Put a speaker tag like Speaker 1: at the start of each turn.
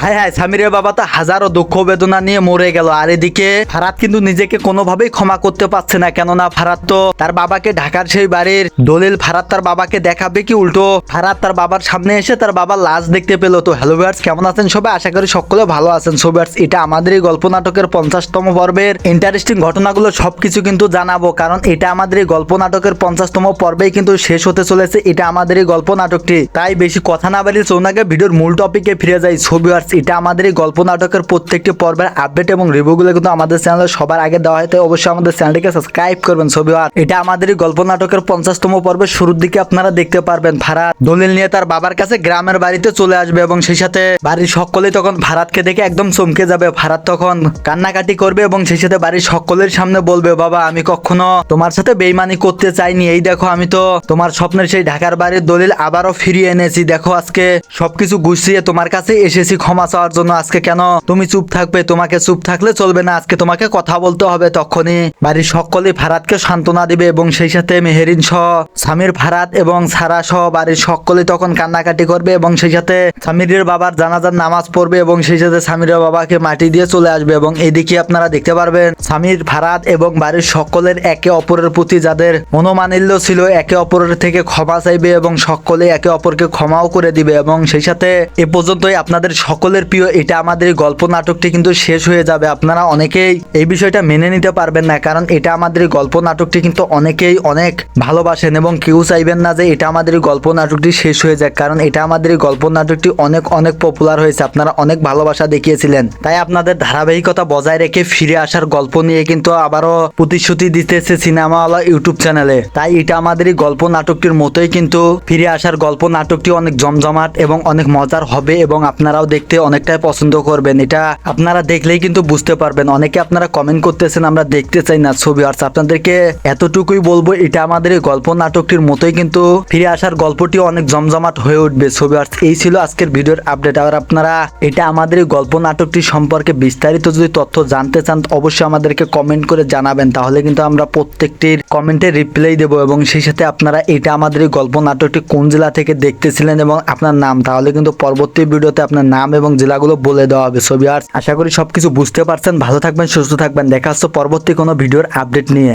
Speaker 1: হ্যাঁ হ্যাঁ, সামিরের বাবা তো হাজারো দুঃখ বেদনা নিয়ে মরে গেল। আর এদিকে ফারাদ কিন্তু নিজেকে কোনোভাবেই ক্ষমা করতে পারছে না, কেননা ফারাদ তো তার বাবাকে ঢাকার সেই বাড়ির দলিল ফারাদ তার বাবাকে দেখাবে কি, উল্টো ফারাদ তার বাবার সামনে এসে তার বাবার লাশ দেখতে পেলো। তো হ্যালো ভিউয়ার্স, কেমন আছেন সবাই? আশা করি সকলে ভালো আছেন। সো ভিউয়ার্স, এটা আমাদের এই গল্প নাটকের 50তম পর্বের ইন্টারেস্টিং ঘটনাগুলো সবকিছু কিন্তু জানাবো, কারণ এটা আমাদের এই গল্প নাটকের 50তম পর্বেই কিন্তু শেষ হতে চলেছে এটা আমাদের এই গল্প নাটকটি। তাই বেশি কথা না বাড়িয়ে চলুন আগে ভিডিওর মূল টপিকে ফিরে যাই। সো ভিউয়ার্স, এটা আমাদের এই গল্প নাটকের প্রত্যেকটি পর্বের আপডেট এবং রিভিউগুলো কিন্তু আমাদের চ্যানেলে সবার আগে দেওয়া হয়, তাই অবশ্যই আমাদের চ্যানেলটিকে সাবস্ক্রাইব করবেন। সো ভিউয়ার্স, এটা আমাদের এই গল্প নাটকের 50তম পর্বের শুরুর দিকে আপনারা দেখতে পারবেন ফারাদ দলিল নিয়ে তার বাবার কাছে গ্রামের বাড়িতে চলে আসবে এবং সেই সাথে বাড়ির সকলেই তখন ফারাদকে দেখে একদম চমকে যাবে। ফারাদ তখন কান্নাকাটি করবে এবং সেই সাথে বাড়ির সকলের সামনে বলবে, বাবা আমি কখনো তোমার সাথে বেইমানি করতে চাইনি, এই দেখো আমি তো তোমার স্বপ্নের সেই ঢাকার বাড়ির দলিল আবারও ফিরিয়ে এনেছি, দেখো আজকে সবকিছু গুছিয়ে তোমার কাছে এসেছি ক্ষমা চাওয়ার জন্য। আজকে কেন তুমি চুপ থাকবে? তোমাকে চুপ থাকলে চলবে না, আজকে তোমাকে কথা বলতে হবে। তখনই বাড়ির সকলেই ফারাদকে সান্ত্বনা দিবে এবং সেই সাথে মেহেরিন সহ সামির, ফারাদ এবং সারা সহ বাড়ির সকলেই তখন কান্নাকাটি করবে এবং সেই সাথে সামিরের বাবার জানাজার নামাজ পড়বে এবং সেই সাথে সামিরের বাবাকে মাটি দিয়ে চলে আসবে। এবং এদিকে আপনারা দেখতে পারবেন সামির, ফারাদ এবং বাড়ির সকলের একে অপরের প্রতি যাদের মনোমালিন্য ছিল একে অপরের থেকে ক্ষমা চাইবে এবং সকলে একে অপরকে ক্ষমাও করে দিবে। এবং সেই সাথে এ পর্যন্তই আপনাদের সকলের প্রিয় এটা আমাদের এই গল্প নাটকটি কিন্তু শেষ হয়ে যাবে। আপনারা অনেকেই এই বিষয়টা মেনে নিতে পারবেন না, কারণ এটা আমাদের এই গল্প নাটকটি কিন্তু অনেকেই অনেক ভালোবাসেন এবং কেউ চাইবেন না যে এটা আমাদের এই গল্প নাটকটি শেষ হয়ে যাক, কারণ এটা আমাদের এই গল্প নাটকটি অনেক অনেক পপুলার হয়েছে, আপনারা অনেক ভালোবাসা দেখিয়েছিলেন। তাই আপনাদের ধারাবাহিকতা বজায় রেখে ফিরে আসার গল্প নিয়ে কিন্তু আবারও প্রতিশ্রুতি দিতেছে সিনেমাওয়ালা ইউটিউব চ্যানেলে। তাই এটা আমাদের এই গল্প নাটকটির মতোই কিন্তু ফিরে আসার গল্প নাটকটি অনেক জমজমাট এবং অনেক মজার হবে এবং আপনারাও দেখতে অনেকটাই পছন্দ করবেন। এটা আপনারা দেখলেই কিন্তু বুঝতে পারবেন। অনেকে আপনারা কমেন্ট করতেছেন আমরা দেখতে চাই না। ছবি আর আপনাদেরকে এতটুকুই বলবো, এটা আমাদের এই গল্প নাটকটির মতোই কিন্তু ফিরে আসার গল্পটি অনেক জমজমাট হয়ে উঠবে। ছবি আর এই ছিল আজকের ভিডিওর আপডেট। আর আপনারা এটা আমাদের এই গল্প নাটকটি সম্পর্কে বিস্তারিত যদি তথ্য জানতে চান অবশ্যই আমাদেরকে কমেন্ট করে জানাবেন, তাহলে কিন্তু আমরা প্রত্যেকটির কমেন্টে রিপ্লাই দেবো। এবং সেই সাথে আপনারা এটা আমাদের এই গল্প নাটকটি কোন জেলা থেকে দেখতেছিলেন এবং আপনার নাম, তাহলে কিন্তু পরবর্তী ভিডিওতে আপনার নাম এবং জেলাগুলো বলে দেওয়া হবে। ছবি আর আশা করি সবকিছু বুঝতে পারছেন। ভালো থাকবেন, সুস্থ থাকবেন, দেখা হচ্ছে পরবর্তী কোনো ভিডিওর আপডেট নিয়ে।